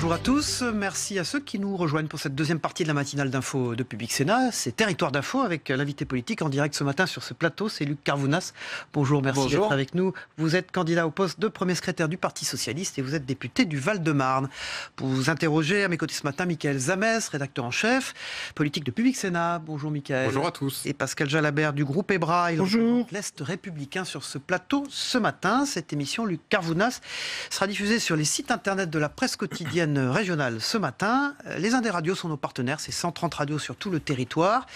Bonjour à tous, merci à ceux qui nous rejoignent pour cette deuxième partie de la matinale d'info de Public Sénat. C'est Territoire d'info avec l'invité politique en direct ce matin sur ce plateau, c'est Luc Carvounas. Bonjour, merci d'être avec nous. Vous êtes candidat au poste de premier secrétaire du Parti Socialiste et vous êtes député du Val-de-Marne. Pour vous interroger, à mes côtés ce matin, Michael Zamès, rédacteur en chef, politique de Public Sénat. Bonjour Michael. Bonjour à tous. Et Pascal Jalabert du groupe EBRA. Il représente l'Est républicain sur ce plateau ce matin. Cette émission, Luc Carvounas, sera diffusée sur les sites internet de la presse quotidienne régionale ce matin. Les Indes radios sont nos partenaires, c'est 130 radios sur tout le territoire,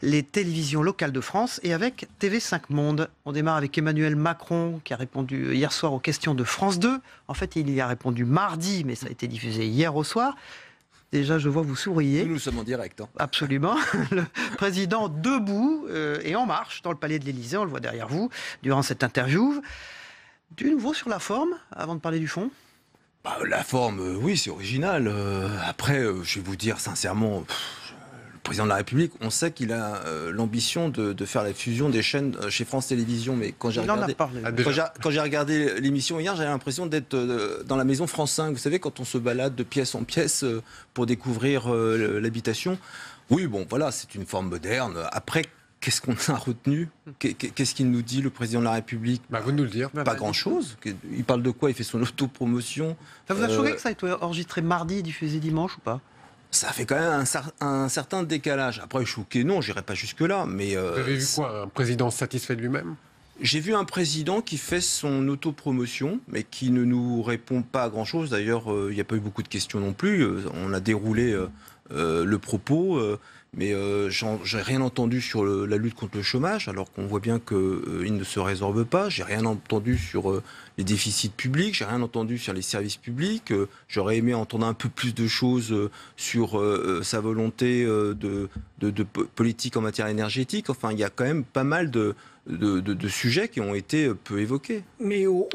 les télévisions locales de France et avec TV5 Monde. On démarre avec Emmanuel Macron qui a répondu hier soir aux questions de France 2. En fait, il y a répondu mardi, mais ça a été diffusé hier au soir. Déjà, je vois vous souriez. Nous sommes en direct. Absolument. Le président debout et en marche dans le palais de l'Élysée, on le voit derrière vous, durant cette interview. Du nouveau sur la forme, avant de parler du fond ? La forme, oui, c'est original. Après, je vais vous dire sincèrement, le président de la République, on sait qu'il a l'ambition de faire la fusion des chaînes chez France Télévisions. Mais quand j'ai regardé l'émission hier, j'avais l'impression d'être dans la maison France 5. Vous savez, quand on se balade de pièce en pièce pour découvrir l'habitation. Oui, bon, voilà, c'est une forme moderne. Après, qu'est-ce qu'on a retenu ? Qu'est-ce qu'il nous dit, le président de la République ? Vous nous le dire. Pas grand-chose. Il parle de quoi ? Il fait son autopromotion. Ça vous a choqué que ça ait été enregistré mardi et diffusé dimanche ou pas ? Ça fait quand même un certain décalage. Après, choqué, non, j'irai pas jusque-là. Mais, vous avez vu quoi ? Un président satisfait de lui-même ? J'ai vu un président qui fait son autopromotion, mais qui ne nous répond pas à grand-chose. D'ailleurs, il n'y a pas eu beaucoup de questions non plus. On a déroulé le propos. Mais j'ai rien entendu sur la lutte contre le chômage, alors qu'on voit bien qu'il ne se résorbe pas. J'ai rien entendu sur les déficits publics, j'ai rien entendu sur les services publics. J'aurais aimé entendre un peu plus de choses sur sa volonté de politique en matière énergétique. Enfin, il y a quand même pas mal de sujets qui ont été peu évoqués. Mais au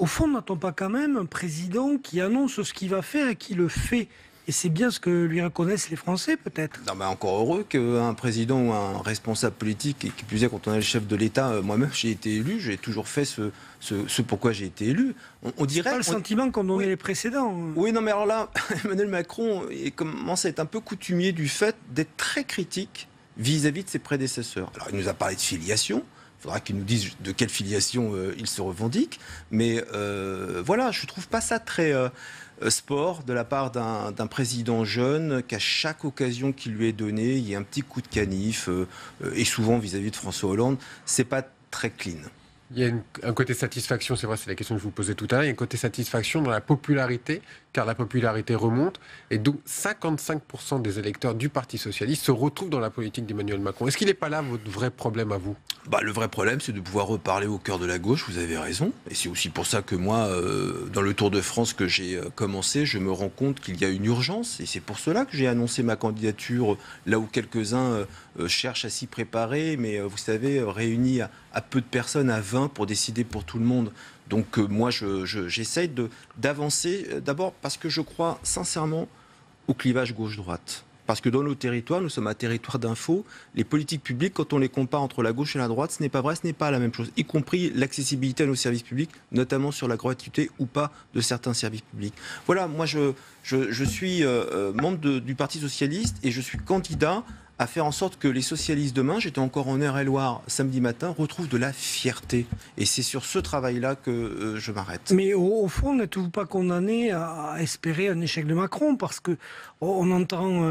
fond, n'a-t-on pas quand même un président qui annonce ce qu'il va faire et qui le fait ? Et c'est bien ce que lui reconnaissent les Français, peut-être. Non, mais encore heureux qu'un président ou un responsable politique, et qui plus est quand on est le chef de l'État, moi-même j'ai été élu, j'ai toujours fait ce pourquoi j'ai été élu. On dirait pas le sentiment qu'ont donné les précédents. Oui, non, mais alors là, Emmanuel Macron commence à être un peu coutumier du fait d'être très critique vis-à-vis de ses prédécesseurs. Alors il nous a parlé de filiation. Il faudra qu'il nous dise de quelle filiation il se revendique. Mais voilà, je ne trouve pas ça très sport de la part d'un président jeune qu'à chaque occasion qui lui est donnée, il y a un petit coup de canif. Et souvent vis-à-vis de François Hollande, c'est pas très clean. Il y a un côté satisfaction, c'est vrai, c'est la question que je vous posais tout à l'heure. Il y a un côté satisfaction dans la popularité, car la popularité remonte. Et donc, 55% des électeurs du Parti Socialiste se retrouvent dans la politique d'Emmanuel Macron. Est-ce qu'il n'est pas là votre vrai problème à vous ? Le vrai problème, c'est de pouvoir reparler au cœur de la gauche, vous avez raison. Et c'est aussi pour ça que moi, dans le Tour de France que j'ai commencé, je me rends compte qu'il y a une urgence. Et c'est pour cela que j'ai annoncé ma candidature là où quelques-uns cherchent à s'y préparer. Mais vous savez, réunis à peu de personnes, à 20 pour décider pour tout le monde. Donc moi, j'essaye d'avancer, d'abord parce que je crois sincèrement au clivage gauche-droite. Parce que dans nos territoires, nous sommes un territoire d'info. Les politiques publiques, quand on les compare entre la gauche et la droite, ce n'est pas vrai, ce n'est pas la même chose. Y compris l'accessibilité à nos services publics, notamment sur la gratuité ou pas de certains services publics. Voilà, moi je suis membre du Parti Socialiste et je suis candidat à faire en sorte que les socialistes demain, j'étais encore en Eure-et-Loire samedi matin, retrouvent de la fierté. Et c'est sur ce travail-là que je m'arrête. Mais au fond, n'êtes-vous pas condamné à espérer un échec de Macron ? Parce que on entend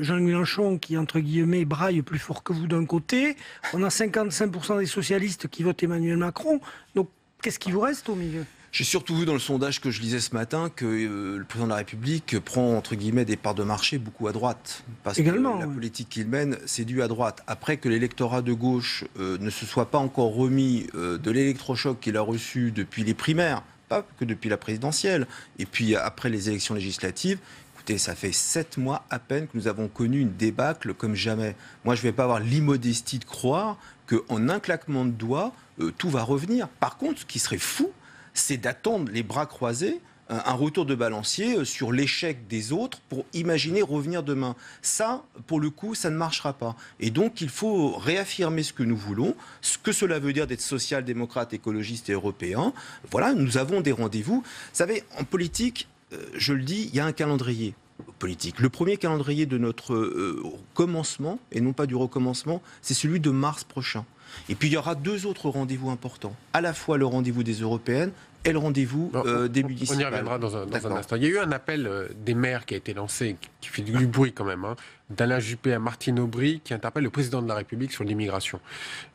Jean Mélenchon qui, entre guillemets, braille plus fort que vous d'un côté. On a 55% des socialistes qui votent Emmanuel Macron. Donc, qu'est-ce qui vous reste au milieu ? J'ai surtout vu dans le sondage que je lisais ce matin que le président de la République prend, entre guillemets, des parts de marché beaucoup à droite. Parce également, que la politique qu'il mène, c'est dû à droite. Après que l'électorat de gauche ne se soit pas encore remis de l'électrochoc qu'il a reçu depuis les primaires, pas que depuis la présidentielle, et puis après les élections législatives, écoutez, ça fait 7 mois à peine que nous avons connu une débâcle comme jamais. Moi, je ne vais pas avoir l'immodestie de croire qu'en un claquement de doigts, tout va revenir. Par contre, ce qui serait fou, c'est d'attendre les bras croisés un retour de balancier sur l'échec des autres pour imaginer revenir demain. Ça, pour le coup, ça ne marchera pas. Et donc, il faut réaffirmer ce que nous voulons, ce que cela veut dire d'être social-démocrate, écologiste et européen. Voilà, nous avons des rendez-vous. Vous savez, en politique, je le dis, il y a un calendrier politique. Le premier calendrier de notre commencement, et non pas du recommencement, c'est celui de mars prochain. Et puis il y aura 2 autres rendez-vous importants, à la fois le rendez-vous des européennes et le rendez-vous des municipales. On y reviendra dans un instant. Il y a eu un appel des maires qui a été lancé, qui fait du bruit quand même, d'Alain Juppé à Martine Aubry, qui interpelle le président de la République sur l'immigration.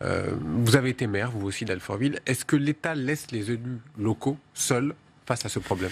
Vous avez été maire, vous aussi, d'Alfortville. Est-ce que l'État laisse les élus locaux seuls face à ce problème ?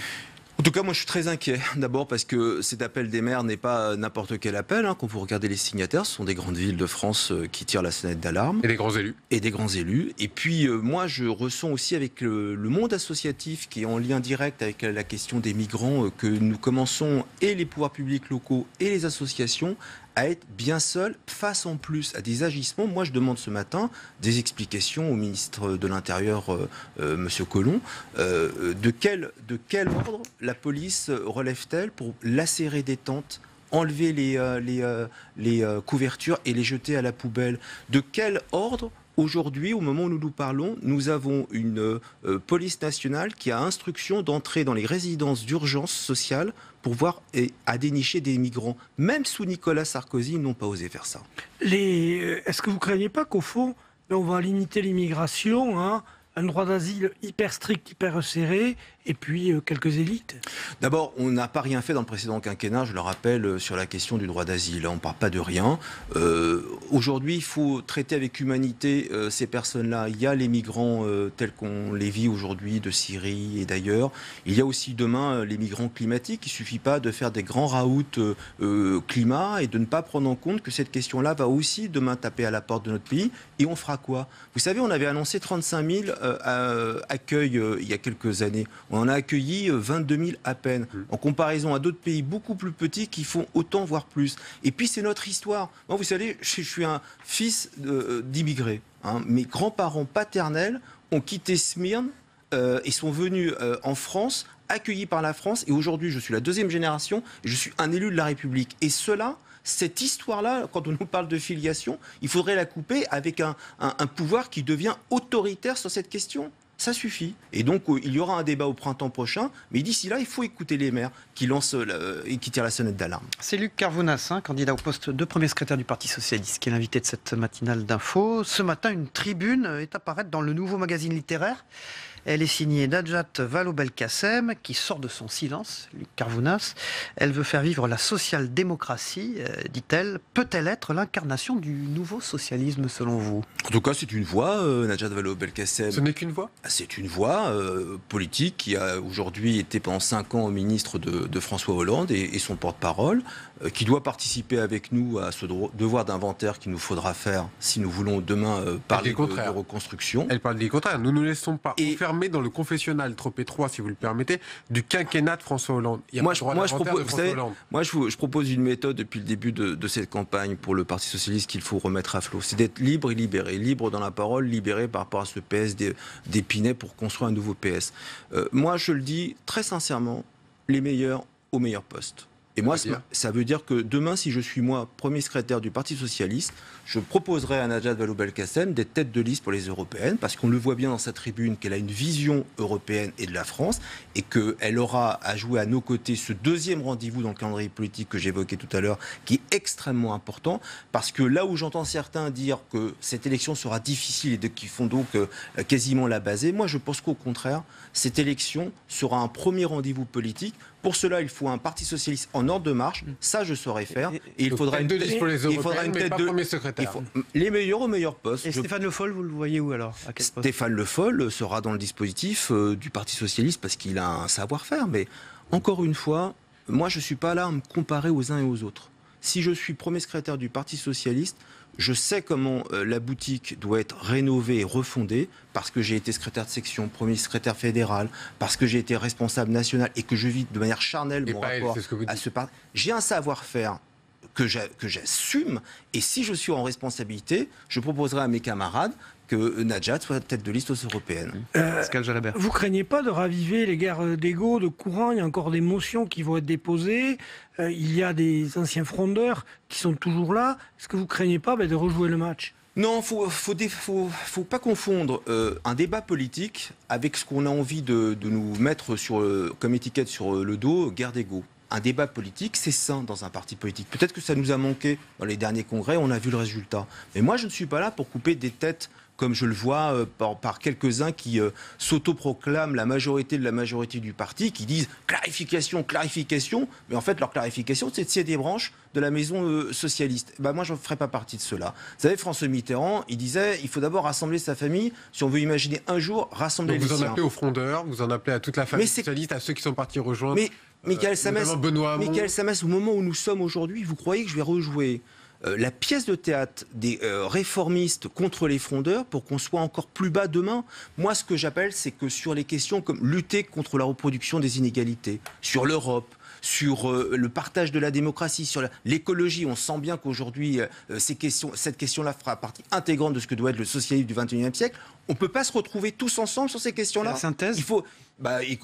En tout cas, moi, je suis très inquiet. D'abord parce que cet appel des maires n'est pas n'importe quel appel. Quand vous regardez les signataires, ce sont des grandes villes de France qui tirent la sonnette d'alarme. Et des grands élus. Et des grands élus. Et puis, moi, je ressens aussi avec le monde associatif qui est en lien direct avec la question des migrants que nous commençons, et les pouvoirs publics locaux et les associations, à être bien seuls face en plus à des agissements. Moi, je demande ce matin des explications au ministre de l'Intérieur, Monsieur Collomb. De quel ordre la police relève-t-elle pour lacérer des tentes, enlever les couvertures et les jeter à la poubelle? De quel ordre, aujourd'hui, au moment où nous nous parlons, nous avons une police nationale qui a instruction d'entrer dans les résidences d'urgence sociale pour voir et à dénicher des migrants? Même sous Nicolas Sarkozy, ils n'ont pas osé faire ça. Est-ce que vous ne craignez pas qu'au fond, là, on va limiter l'immigration, un droit d'asile hyper strict, hyper resserré, et puis quelques élites? D'abord, on n'a pas rien fait dans le précédent quinquennat, je le rappelle, sur la question du droit d'asile. On ne parle pas de rien. Aujourd'hui, il faut traiter avec humanité ces personnes-là. Il y a les migrants tels qu'on les vit aujourd'hui de Syrie et d'ailleurs. Il y a aussi demain les migrants climatiques. Il ne suffit pas de faire des grands raouts climat et de ne pas prendre en compte que cette question-là va aussi demain taper à la porte de notre pays. Et on fera quoi? Vous savez, on avait annoncé 35 000 accueils il y a quelques années. On en a accueilli 22 000 à peine, en comparaison à d'autres pays beaucoup plus petits qui font autant, voire plus. Et puis c'est notre histoire. Moi, vous savez, je suis un fils d'immigrés. Mes grands-parents paternels ont quitté Smyrne et sont venus en France, accueillis par la France. Et aujourd'hui, je suis la 2e génération et je suis un élu de la République. Et cela... Cette histoire-là, quand on nous parle de filiation, il faudrait la couper avec un pouvoir qui devient autoritaire sur cette question. Ça suffit. Et donc, il y aura un débat au printemps prochain. Mais d'ici là, il faut écouter les maires qui lancent et qui tirent la sonnette d'alarme. C'est Luc Carvounas, candidat au poste de premier secrétaire du Parti Socialiste, qui est l'invité de cette matinale d'info. Ce matin, une tribune est à paraître dans le nouveau magazine littéraire. Elle est signée Najat Vallaud-Belkacem, qui sort de son silence, Luc Carvounas. Elle veut faire vivre la social-démocratie, dit-elle. Peut-elle être l'incarnation du nouveau socialisme, selon vous? En tout cas, c'est une voix, Najat Vallaud-Belkacem. Ce n'est qu'une voix? C'est une voix politique qui a aujourd'hui été pendant 5 ans ministre de François Hollande et son porte-parole, qui doit participer avec nous à ce devoir d'inventaire qu'il nous faudra faire si nous voulons demain parler de reconstruction. Elle parle du contraire. Nous ne laissons pas enfermer dans le confessionnal trop étroit, si vous le permettez, du quinquennat de François Hollande. Moi, je propose une méthode depuis le début de cette campagne pour le Parti Socialiste qu'il faut remettre à flot. C'est d'être libre et libéré. Libre dans la parole, libéré par rapport à ce PS d'Épinay pour construire un nouveau PS. Moi, je le dis très sincèrement, les meilleurs aux meilleurs postes. Et moi, ça veut dire que demain, si je suis moi premier secrétaire du Parti Socialiste, je proposerai à Najat Vallaud-Belkacem d'être tête de liste pour les européennes, parce qu'on le voit bien dans sa tribune qu'elle a une vision européenne et de la France, et qu'elle aura à jouer à nos côtés ce 2e rendez-vous dans le calendrier politique que j'évoquais tout à l'heure, qui est extrêmement important, parce que là où j'entends certains dire que cette élection sera difficile et qui font donc quasiment la baser, moi je pense qu'au contraire, cette élection sera un premier rendez-vous politique. Pour cela, il faut un Parti Socialiste en ordre de marche. Ça, je saurais faire. Et il faudra une tête de premier secrétaire. Les meilleurs aux meilleurs postes. Et Stéphane Le Foll, vous le voyez où alors? À quel poste? Stéphane Le Foll sera dans le dispositif du Parti Socialiste parce qu'il a un savoir-faire. Mais encore une fois, moi, je ne suis pas là à me comparer aux uns et aux autres. Si je suis premier secrétaire du Parti Socialiste, je sais comment la boutique doit être rénovée et refondée parce que j'ai été secrétaire de section, premier secrétaire fédéral, parce que j'ai été responsable national et que je vis de manière charnelle mon rapport à ce parti. J'ai un savoir-faire que j'assume. Et si je suis en responsabilité, je proposerai à mes camarades que Najat soit tête de liste aux européennes. Pascal Jalabert. Vous craignez pas de raviver les guerres d'ego, de courant? Il y a encore des motions qui vont être déposées. Il y a des anciens frondeurs qui sont toujours là. Est-ce que vous craignez pas de rejouer le match? Non, faut pas confondre un débat politique avec ce qu'on a envie de nous mettre comme étiquette sur le dos, guerre d'ego. Un débat politique, c'est sain dans un parti politique. Peut-être que ça nous a manqué dans les derniers congrès, on a vu le résultat. Mais moi, je ne suis pas là pour couper des têtes, comme je le vois par quelques-uns qui s'autoproclament la majorité de la majorité du parti, qui disent clarification, clarification, mais en fait leur clarification c'est de scier des branches de la maison socialiste. Moi je ne ferai pas partie de cela. Vous savez, François Mitterrand, il disait il faut d'abord rassembler sa famille, si on veut imaginer un jour rassembler les siens. Vous en appelez aux frondeurs, vous en appelez à toute la famille socialiste, à ceux qui sont partis rejoindre. Mais Michael Samès, au moment où nous sommes aujourd'hui, vous croyez que je vais rejouer la pièce de théâtre des réformistes contre les frondeurs pour qu'on soit encore plus bas demain? Moi, ce que j'appelle, c'est que sur les questions comme lutter contre la reproduction des inégalités, sur l'Europe, sur le partage de la démocratie, sur l'écologie, on sent bien qu'aujourd'hui, cette question-là fera partie intégrante de ce que doit être le socialisme du XXIe siècle. On ne peut pas se retrouver tous ensemble sur ces questions-là. La synthèse? Il faut...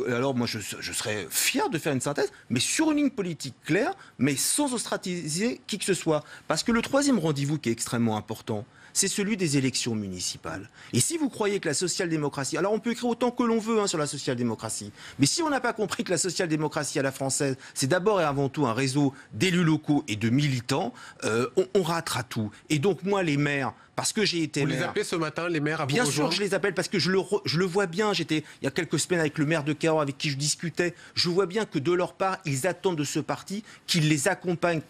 alors moi, je serais fier de faire une synthèse, mais sur une ligne politique claire, mais sans ostraciser qui que ce soit. Parce que le troisième rendez-vous qui est extrêmement important, c'est celui des élections municipales. Et si vous croyez que la social-démocratie... Alors on peut écrire autant que l'on veut sur la social-démocratie, mais si on n'a pas compris que la social-démocratie à la française, c'est d'abord et avant tout un réseau d'élus locaux et de militants, on ratera tout. Et donc moi, les maires... Parce que j'ai été maire. Vous les appelez ce matin, les maires, à vous Bien rejoindre? sûr, je les appelle parce que je le vois bien. J'étais il y a quelques semaines avec le maire de Cahors avec qui je discutais. Je vois bien que de leur part, ils attendent de ce parti qu'il les accompagne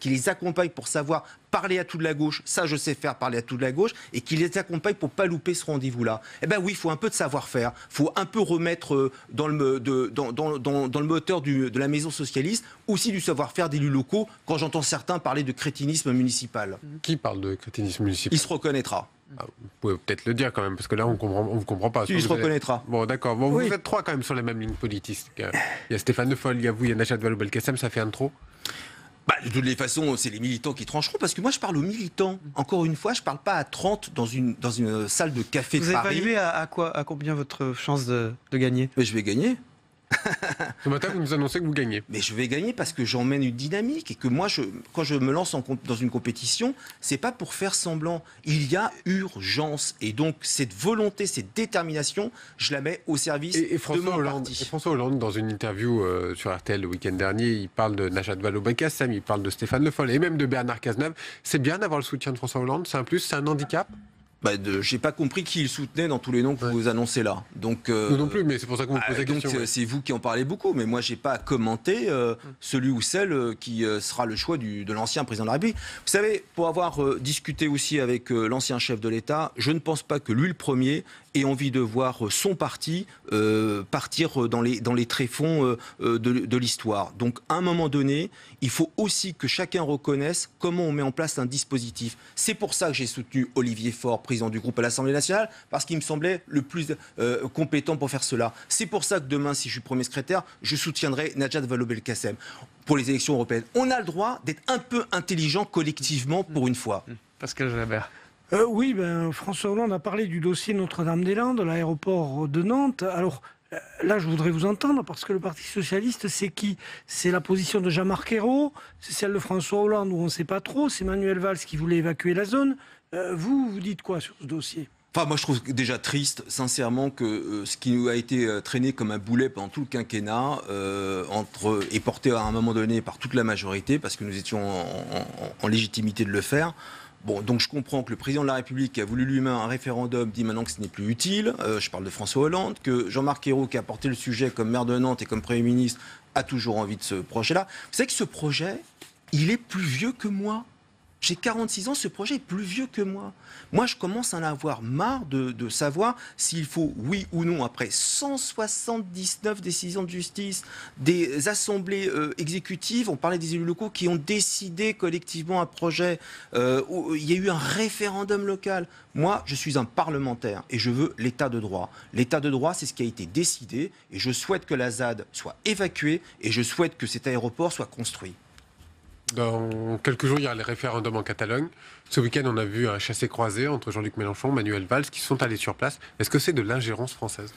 pour savoir parler à toute la gauche. Ça, je sais faire, parler à toute la gauche, et qu'il les accompagne pour pas louper ce rendez-vous-là. Eh ben oui, il faut un peu de savoir-faire. Il faut un peu remettre dans le moteur de la maison socialiste aussi du savoir-faire d'élus locaux. Quand j'entends certains parler de crétinisme municipal. Qui parle de crétinisme municipal? Il se reconnaîtra. Vous pouvez peut-être le dire quand même, parce que là, on vous comprend pas. Il se reconnaîtra. Bon, d'accord. Bon, Oui. Vous êtes trois quand même sur la même ligne politique. Il y a Stéphane Le Foll, il y a vous, il y a Najat Vallaud-Belkacem, ça fait un trop? De toutes les façons, c'est les militants qui trancheront, parce que moi, je parle aux militants. Encore une fois, je ne parle pas à 30 dans une salle de café de Paris. Vous avez évalué à combien votre chance de gagner? Mais je vais gagner. Ce matin, vous nous annoncez que vous gagnez. Mais je vais gagner parce que j'emmène une dynamique et que moi, quand je me lance dans une compétition, c'est pas pour faire semblant. Il y a urgence et donc cette volonté, cette détermination, je la mets au service de mon parti. Et François Hollande, dans une interview sur RTL le week-end dernier, il parle de Najat Vallaud-Belkacem, il parle de Stéphane Le Foll et même de Bernard Cazeneuve. C'est bien d'avoir le soutien de François Hollande, c'est un plus, c'est un handicap? J'ai pas compris qui il soutenait dans tous les noms que vous annoncez là. Donc, nous non plus, mais c'est pour ça qu'on vous pose la question. C'est vous qui en parlez beaucoup, mais moi j'ai pas à commenter celui ou celle qui sera le choix de l'ancien président de la République. Vous savez, pour avoir discuté aussi avec l'ancien chef de l'État, je ne pense pas que lui le premier ait envie de voir son parti partir dans les tréfonds de l'histoire. Donc à un moment donné, il faut aussi que chacun reconnaisse comment on met en place un dispositif. C'est pour ça que j'ai soutenu Olivier Faure, président du groupe à l'Assemblée nationale, parce qu'il me semblait le plus compétent pour faire cela. C'est pour ça que demain, si je suis premier secrétaire, je soutiendrai Najat Vallaud-Belkacem pour les élections européennes. On a le droit d'être un peu intelligent collectivement pour une fois. Pascal Jalabert. Oui, François Hollande a parlé du dossier Notre-Dame-des-Landes, l'aéroport de Nantes. Alors là, je voudrais vous entendre, parce que le Parti socialiste, c'est qui? C'est la position de Jean-Marc Ayrault, c'est celle de François Hollande, où on ne sait pas trop, c'est Manuel Valls qui voulait évacuer la zone. Vous dites quoi sur ce dossier? Moi, je trouve déjà triste, sincèrement, que ce qui nous a été traîné comme un boulet pendant tout le quinquennat est porté à un moment donné par toute la majorité, parce que nous étions en légitimité de le faire. Bon, donc je comprends que le président de la République qui a voulu lui-même un référendum dit maintenant que ce n'est plus utile. Je parle de François Hollande, que Jean-Marc Ayrault, qui a porté le sujet comme maire de Nantes et comme Premier ministre, a toujours envie de ce projet-là. Vous savez que ce projet, il est plus vieux que moi. J'ai 46 ans, ce projet est plus vieux que moi. Moi, je commence à en avoir marre de savoir s'il faut, oui ou non, après 179 décisions de justice, des assemblées exécutives, on parlait des élus locaux qui ont décidé collectivement un projet, où il y a eu un référendum local. Moi, je suis un parlementaire et je veux l'état de droit. L'état de droit, c'est ce qui a été décidé et je souhaite que la ZAD soit évacuée et je souhaite que cet aéroport soit construit. Dans quelques jours, il y a les référendums en Catalogne. Ce week-end, on a vu un chassé-croisé entre Jean-Luc Mélenchon et Manuel Valls qui sont allés sur place. Est-ce que c'est de l'ingérence française ?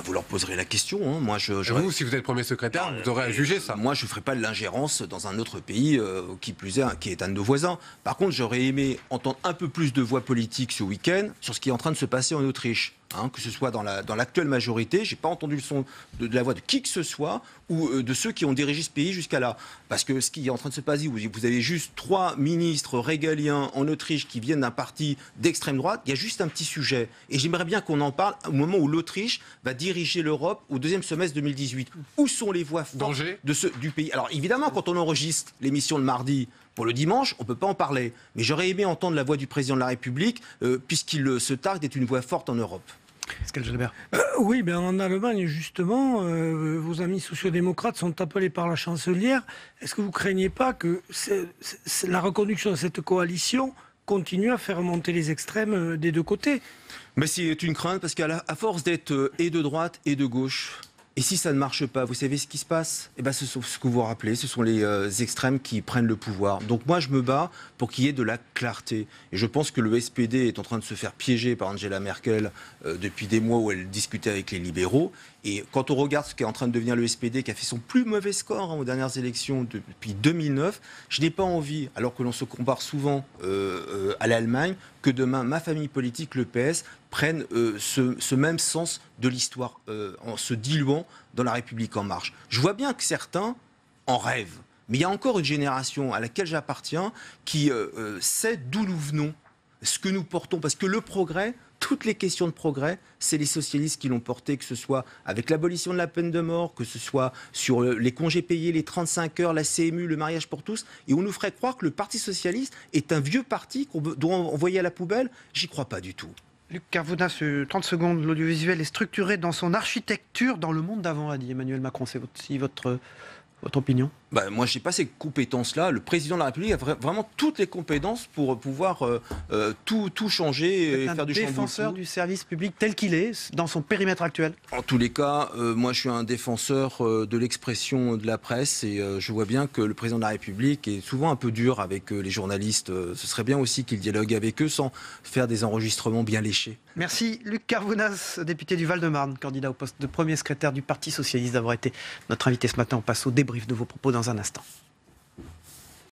Vous leur poserez la question. Hein. Moi, vous, si vous êtes premier secrétaire, vous aurez à juger ça. Moi, je ne ferai pas de l'ingérence dans un autre pays qui plus est, qui est un de nos voisins. Par contre, j'aurais aimé entendre un peu plus de voix politiques ce week-end sur ce qui est en train de se passer en Autriche. Hein, que ce soit dans l'actuelle majorité, je n'ai pas entendu le son de la voix de qui que ce soit ou de ceux qui ont dirigé ce pays jusqu'à là. Parce que ce qui est en train de se passer, vous avez juste 3 ministres régaliens en Autriche qui viennent d'un parti d'extrême droite, il y a juste un petit sujet. Et j'aimerais bien qu'on en parle au moment où l'Autriche va diriger l'Europe au deuxième semestre 2018. Où sont les voix fortes du pays ? Alors évidemment, quand on enregistre l'émission le mardi, pour le dimanche, on ne peut pas en parler. Mais j'aurais aimé entendre la voix du président de la République, puisqu'il se targue d'être une voix forte en Europe. Pascal Gelbert. Oui, en Allemagne, justement, vos amis sociodémocrates sont appelés par la chancelière. Est-ce que vous ne craignez pas que la reconduction de cette coalition continue à faire monter les extrêmes des deux côtés ? Mais c'est une crainte, parce qu'à force d'être et de droite et de gauche, et si ça ne marche pas, vous savez ce qui se passe ? Ce sont ce que vous rappelez, ce sont les extrêmes qui prennent le pouvoir. Donc moi, je me bats pour qu'il y ait de la clarté. Et je pense que le SPD est en train de se faire piéger par Angela Merkel depuis des mois où elle discutait avec les libéraux. Et quand on regarde ce qui est en train de devenir le SPD, qui a fait son plus mauvais score aux dernières élections depuis 2009, je n'ai pas envie, alors que l'on se compare souvent à l'Allemagne, que demain, ma famille politique, le PS, prenne ce même sens de l'histoire en se diluant dans la République en marche. Je vois bien que certains en rêvent, mais il y a encore une génération à laquelle j'appartiens qui sait d'où nous venons, ce que nous portons, parce que le progrès, toutes les questions de progrès, c'est les socialistes qui l'ont porté, que ce soit avec l'abolition de la peine de mort, que ce soit sur les congés payés, les 35 heures, la CMU, le mariage pour tous. Et on nous ferait croire que le Parti socialiste est un vieux parti qu'on doit envoyer à la poubelle. J'y crois pas du tout. Luc Carvounas, 30 secondes. L'audiovisuel est structuré dans son architecture dans le monde d'avant, a dit Emmanuel Macron. C'est votre opinion ? Moi, je n'ai pas ces compétences-là. Le président de la République a vraiment toutes les compétences pour pouvoir tout changer et faire du chamboulement. Défenseur du service public tel qu'il est, dans son périmètre actuel. En tous les cas, moi, je suis un défenseur de l'expression de la presse et je vois bien que le président de la République est souvent un peu dur avec les journalistes. Ce serait bien aussi qu'il dialogue avec eux sans faire des enregistrements bien léchés. Merci Luc Carvounas, député du Val-de-Marne, candidat au poste de premier secrétaire du Parti socialiste, d'avoir été notre invité ce matin. On passe au débrief de vos propos dans un instant.